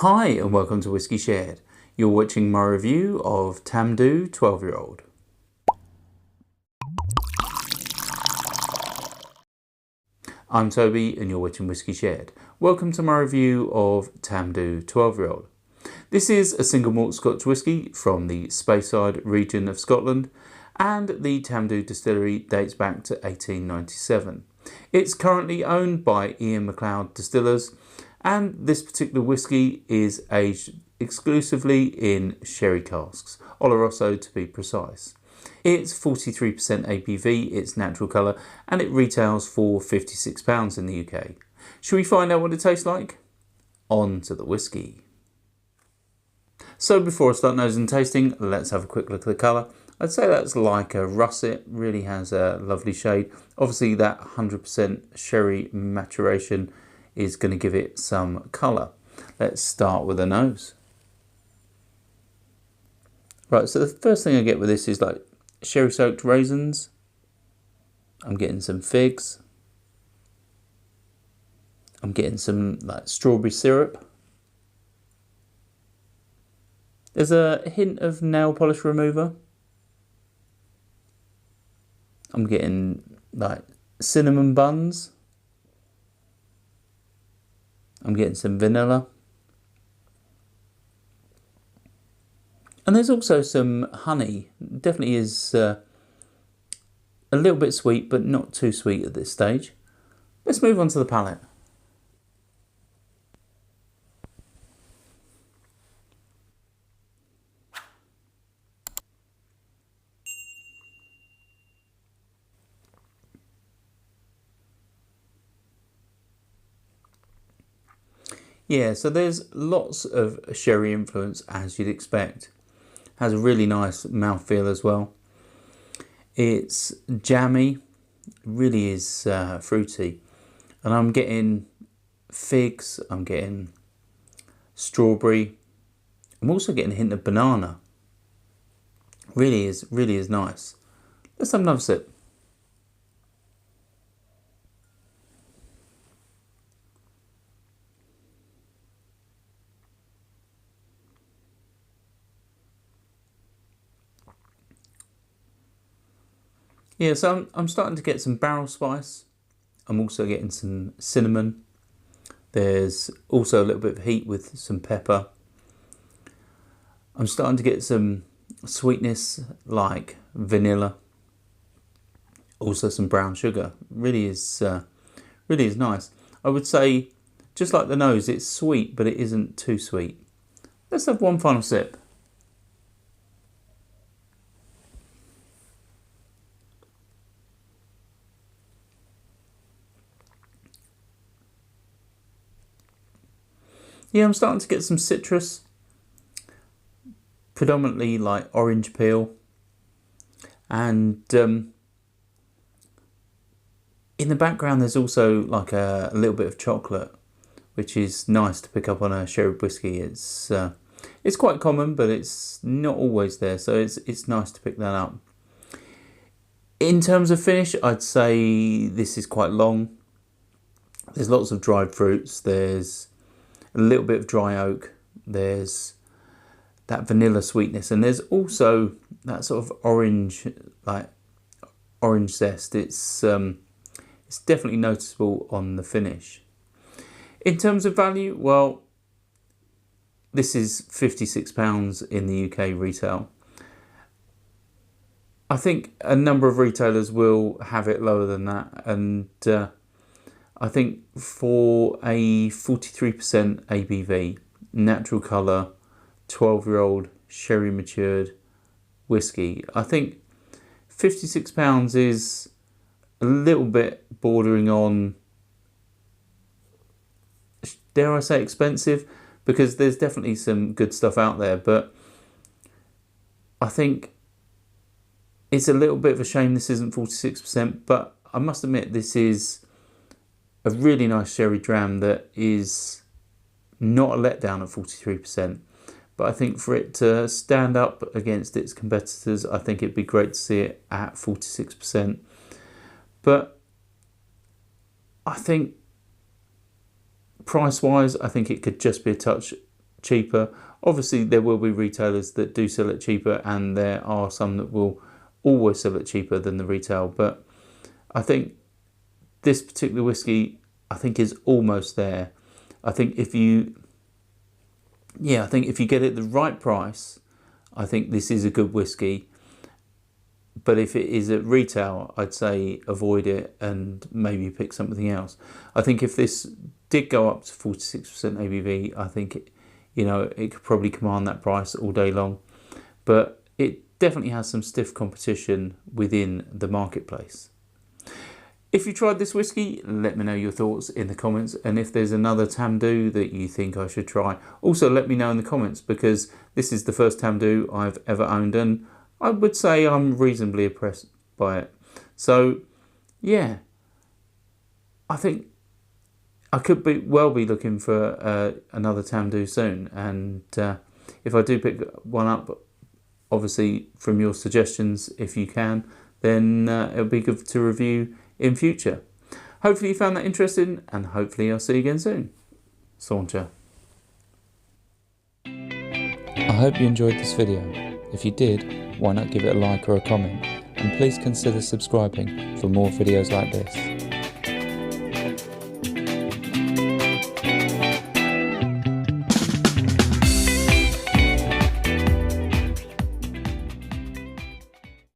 Hi and welcome to Whisky Shared. You're watching my review of Tamdhu 12-year-old. I'm Toby and you're watching Whisky Shared. Welcome to my review of Tamdhu 12-year-old. This is a single malt Scotch whisky from the Speyside region of Scotland, and the Tamdhu distillery dates back to 1897. It's currently owned by Ian MacLeod Distillers, and this particular whisky is aged exclusively in sherry casks, Oloroso to be precise. It's 43% ABV, it's natural colour, and it retails for £56 in the UK. Shall we find out what it tastes like? On to the whisky. So before I start nosing and tasting, let's have a quick look at the colour. I'd say that's like a russet, really has a lovely shade. Obviously that 100% sherry maturation is going to give it some colour. Let's start with the nose. Right, so the first thing I get with this is like sherry soaked raisins. I'm getting some figs. I'm getting some like strawberry syrup. There's a hint of nail polish remover. I'm getting like cinnamon buns. I'm getting some vanilla. And there's also some honey. Definitely is a little bit sweet, but not too sweet at this stage. Let's move on to the palate. Yeah, so there's lots of sherry influence as you'd expect. Has a really nice mouthfeel as well. It's jammy, really is fruity. And I'm getting figs, I'm getting strawberry. I'm also getting a hint of banana. Really is nice. Let's have another sip. Yeah, so I'm starting to get some barrel spice. I'm also getting some cinnamon. There's also a little bit of heat with some pepper. I'm starting to get some sweetness like vanilla. Also some brown sugar. Really is nice. I would say, just like the nose, it's sweet, but it isn't too sweet. Let's have one final sip. Yeah, I'm starting to get some citrus, predominantly like orange peel, and in the background there's also like a little bit of chocolate, which is nice to pick up on a sherry whisky. It's quite common, but it's not always there, so it's nice to pick that up. In terms of finish, I'd say this is quite long. There's lots of dried fruits. There's a little bit of dry oak, there's that vanilla sweetness, and there's also that sort of orange zest. It's definitely noticeable on the finish. In terms of value, well, this is £56 in the UK retail. I think a number of retailers will have it lower than that, and I think for a 43% ABV, natural colour, 12-year-old sherry matured whisky, I think £56 is a little bit bordering on, dare I say, expensive, because there's definitely some good stuff out there, but I think it's a little bit of a shame this isn't 46%, but I must admit this is a really nice sherry dram that is not a letdown at 43%. But I think for it to stand up against its competitors, I think it'd be great to see it at 46%. But I think price-wise, I think it could just be a touch cheaper. Obviously there will be retailers that do sell it cheaper, and there are some that will always sell it cheaper than the retail, but I think this particular whiskey, I think, is almost there. I think if you get it the right price, I think this is a good whiskey. But if it is at retail, I'd say avoid it and maybe pick something else. I think if this did go up to 46% ABV, I think it could probably command that price all day long. But it definitely has some stiff competition within the marketplace. If you tried this whiskey, let me know your thoughts in the comments, and if there's another Tamdhu that you think I should try, also let me know in the comments, because this is the first Tamdhu I've ever owned, and I would say I'm reasonably impressed by it. So yeah, I think I could be looking for another Tamdhu soon, and if I do pick one up, obviously from your suggestions, if you can, then it'll be good to review in future. Hopefully you found that interesting, and hopefully I'll see you again soon. Saunter. I hope you enjoyed this video. If you did, why not give it a like or a comment, and please consider subscribing for more videos like this.